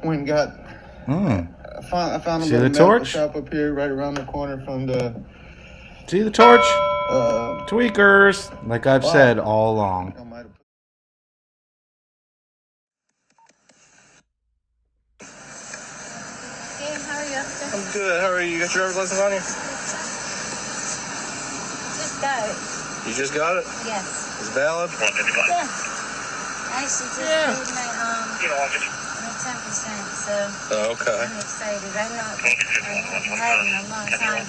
Went and got. I found a little medical shop up here, right around the corner from the. See the torch? Tweakers, like I've said all along. Hey, how are you? I'm good. How are you? You got your driver's license on you? Just got it. You just got it? Yes. It's valid? Yeah. I actually just paid my 10%, so okay. I'm excited. I've had it in a long time,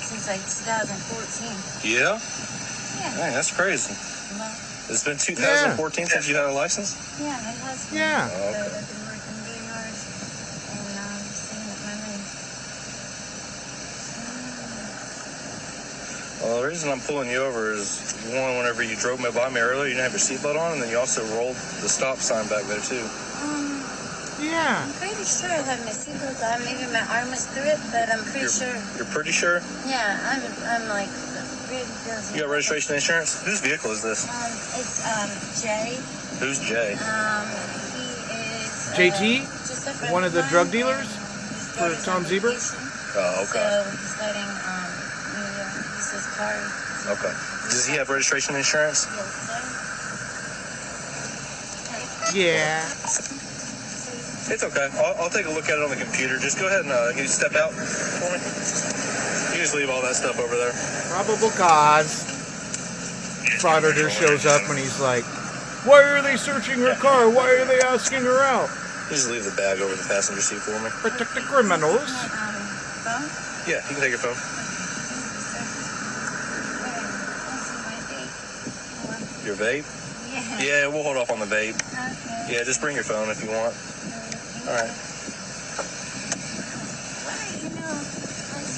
since like 2014. Yeah? Yeah. Dang, that's crazy. Well, It's been 2014 since you had a license? yeah, it has been. Yeah. So I've been working really hard and saving up my money. Well, the reason I'm pulling you over is, one, whenever you drove by me earlier, you didn't have your seatbelt on, and then you also rolled the stop sign back there, too. Yeah. I'm pretty sure I have my seatbelt on. Maybe my arm was through it, but I'm pretty sure. You're pretty sure? Yeah, I'm like really feels. You got registration and insurance? Whose vehicle is this? It's Jay. Who's Jay? He is JT? One of the drug dealers for Tom Zebra? Oh, okay. So he's letting me use his car. Okay. Does he have registration and insurance? Yes, sir. Yeah. It's okay. I'll take a look at it on the computer. Just go ahead and can you step out for me? You just leave all that stuff over there. Probable cause. Frauditor shows up and he's like, why are they searching her car? Why are they asking her out? You just leave the bag over the passenger seat for me. Protect the criminals. Phone? Yeah, you can take your phone. Your vape? Yeah. Yeah, we'll hold off on the vape. Okay. Yeah, just bring your phone if you want. All right.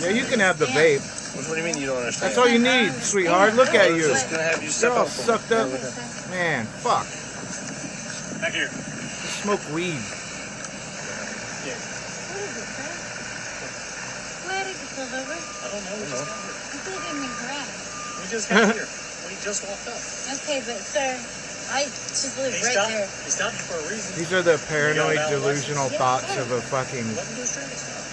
Yeah, you can have the vape. What do you mean you don't understand? That's all you need, sweetheart. Look at you. Just gonna have you step You're all out for me. sucked up. Man, fuck. Back here. Just smoke weed. Where did you pull over? I don't know. You put it in the garage. We just got here. We just walked up. Okay, but sir, I just live right there. He stopped for a reason. These are the paranoid, delusional thoughts of a fucking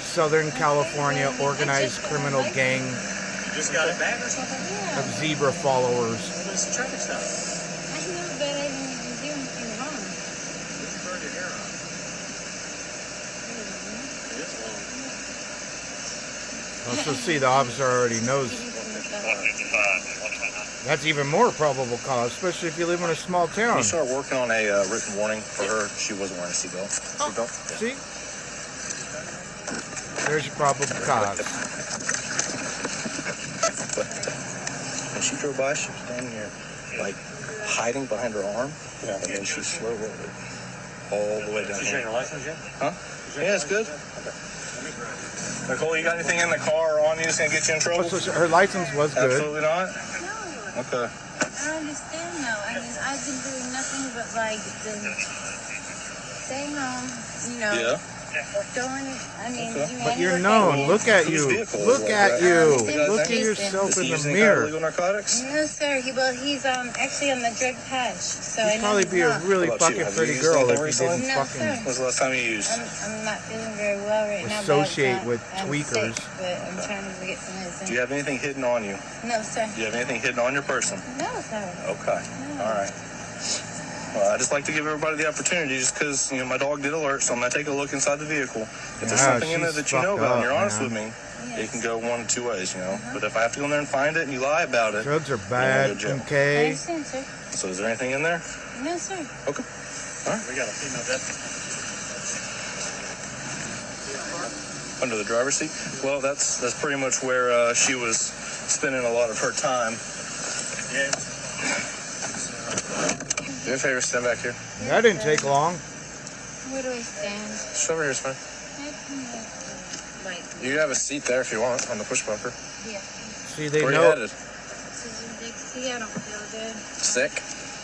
Southern California organized criminal gang You just got it back or something? of zebra followers. It's a traffic stop. I know, but I didn't even do anything wrong. You burned your hair on. It is long. Also, see, the officer already knows. That's even more probable cause, especially if you live in a small town. You start working on a written warning for her. She wasn't wearing a seatbelt. Oh, see? There's your probable cause. When she drove by, she was down here, like, hiding behind her arm. Yeah. And then she slow rolled it all the way down. Did you check your license yet? Huh? Yeah, it's good. Okay. Nicole, you got anything in the car or on you that's going to get you in trouble? Her license was good. Absolutely not? No. Okay. I understand though. I mean, I've been doing nothing but like staying home, you know. Yeah. Going, I mean, Okay. But you're known. Look at you. Look at you. Look at yourself in the mirror. Illegal narcotics? No, sir. He's actually on the drug patch. So You'd probably be a really fucking pretty girl if you didn't No, fucking sir. When was the last time you used? I'm not feeling very well right now. associate with I'm tweakers. sick, but I'm trying to get some medicine. Do you have anything hidden on you? No, sir. Do you have anything hidden on your person? No, sir. Okay. No. All right. Well, I just like to give everybody the opportunity just because, you know, my dog did alert, so I'm going to take a look inside the vehicle. If there's something in there that you know about and you're honest with me, it can go one of two ways, you know. But if I have to go in there and find it and you lie about it, drugs are bad, okay? I understand, sir. So is there anything in there? No, sir. Okay. All right. We got a female death. Under the driver's seat? Well, that's pretty much where she was spending a lot of her time. Yeah. Do me a favor, stand back here. That didn't take long. Where do I stand? Just over here is fine. You have a seat there if you want on the push bumper. Yeah. See, they Where know. you headed? See, I don't feel good. Sick?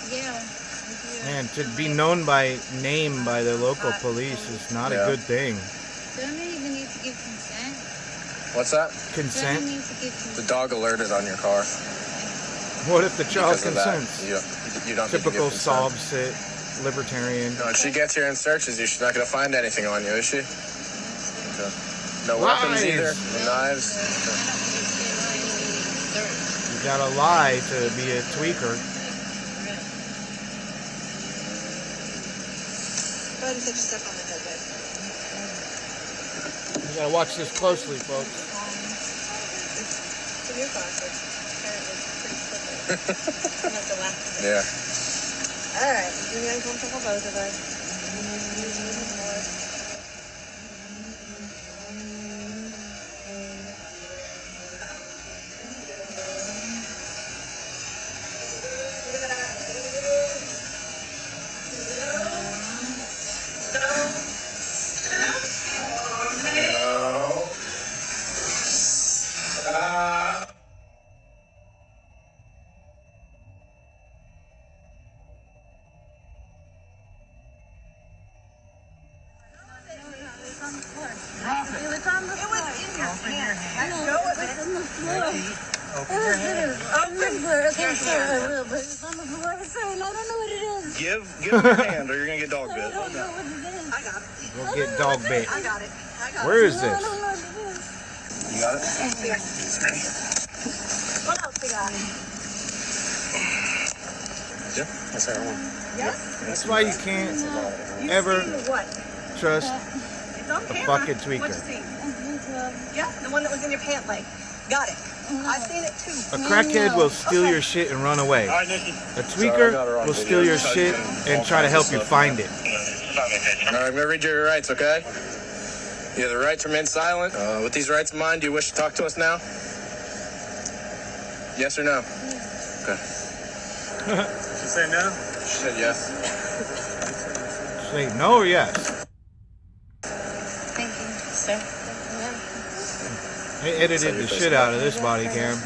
Yeah. I do. Man, to be known by name by the local police is not a good thing. Don't I even need to give consent? What's that? Consent? Don't I need to give consent? The dog alerted on your car. What if the child Because of that, consents? you don't get to Typical give consent. Sovcit, libertarian. No, when she gets here and searches you, she's not going to find anything on you, is she? Okay. No weapons either, no knives. You gotta lie to be a tweaker. Go ahead and take a step on the head, babe. You gotta watch this closely, folks. It's a new car, so it's apparently pretty slippery. I'm have to laugh. Yeah. All right, you're gonna be uncomfortable, both of us. Give her your hand or you're going to get dog bit. I got it. We'll get dog bit. I got it. Where is this? You got it? What else we got? Yeah, that's heroin. Yeah? That's why you can't ever What? trust It's on a camera. fucking What tweaker. you see? Yeah, the one that was in your pant leg. Got it. I've seen it too. A crackhead will steal your shit and run away. A tweaker will steal your shit and try to help you find it. All right, I'm going to read you your rights, okay? You have the right to remain silent. With these rights in mind, do you wish to talk to us now? Yes or no? Okay. She said no? She said yes. Say no or yes. Thank you, sir. They edited the shit out of this body cam.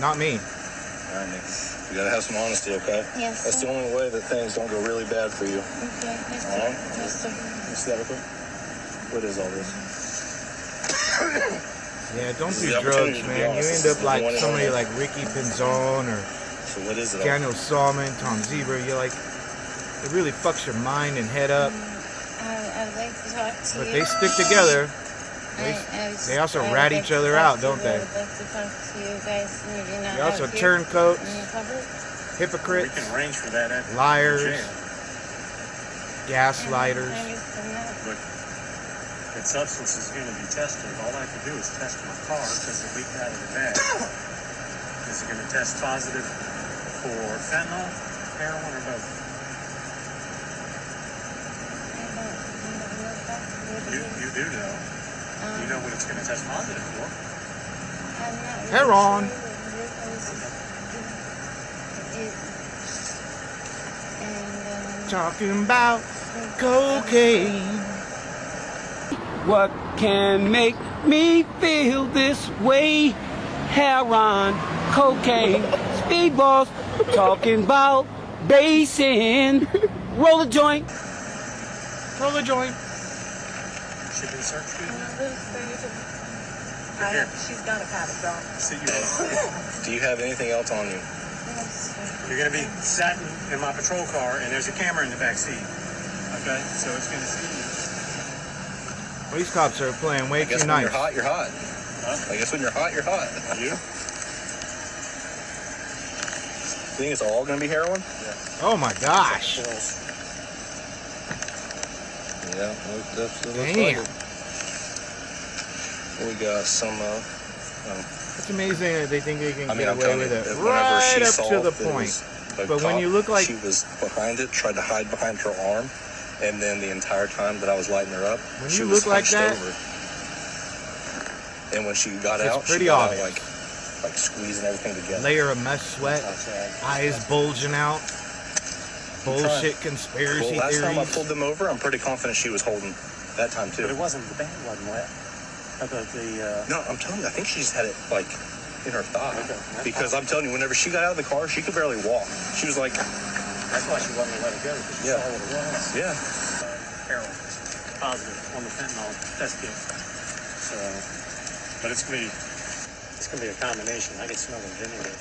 Not me. All right, Nick. You gotta have some honesty, okay? Yes, That's sir. the only way that things don't go really bad for you. Okay, yes, All sir. right? Yes, sir. You see that real quick? What is all this? Yeah, don't This is do the drugs, opportunity to be man. You honest. end This is up the like one and somebody only. like Ricky Pinzon or So what is it? Daniel Salmon, Tom Zebra. You're like, it really fucks your mind and head up. I'd like to talk to But you. they stick together. They also rat each other out, don't they? I'd like to talk to you guys. Maybe not They also out here turncoats, in public. hypocrites, We can arrange for that at liars, the jail. gaslighters. I understand that. But that substance is going to be tested. All I have to do is test my car because it leaked out of the bag. Is it going to test positive for fentanyl, heroin, or both? You do know. You know what it's going to test positive for. Heroin. Talking about cocaine. What can make me feel this way? Heroin, cocaine, speedballs, talking about basing. Roll a joint. Roll a joint. Should be searched for you now. She's got a pat, so. Sit your ass. Do you have anything else on you? You're going to be sat in my patrol car, and there's a camera in the back seat. Okay? So it's going to see you. These cops are playing way I guess too when nice. you're hot, you're hot. Huh? I guess when you're hot, you're hot. You? You think it's all going to be heroin? Oh my gosh. Yeah, that's Damn. We got some, It's amazing that they think they can I'm get away telling with you, it that whenever right she up saw to the that it point. was a But when cop, you look like- she was behind it, tried to hide behind her arm, and then the entire time that I was lighting her up, When she you was look like hunched that, over. And when she got it's out, she pretty got obvious. out like squeezing everything together. Layer of mess sweat, eyes bulging out, bullshit conspiracy Well, last time I theories. pulled them over, I'm pretty confident she was holding that time But it too. wasn't, the band wasn't wet. How about the, No, I'm telling you, I think she just had it like in her thigh. Okay. Because I'm telling you, whenever she got out of the car, she could barely walk. She was like, that's why she wanted to let it go, because she Yeah. saw what it was. yeah. Heroin. Positive on the fentanyl test kit. So, but it's gonna be a combination. I can smell the vinegar.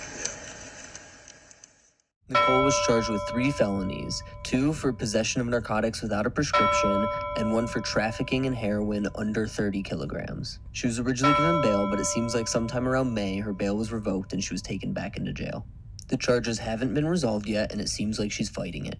Nicole was charged with 3 felonies, 2 for possession of narcotics without a prescription, and 1 for trafficking in heroin under 30 kilograms. She was originally given bail, but it seems like sometime around May, her bail was revoked and she was taken back into jail. The charges haven't been resolved yet, and it seems like she's fighting it.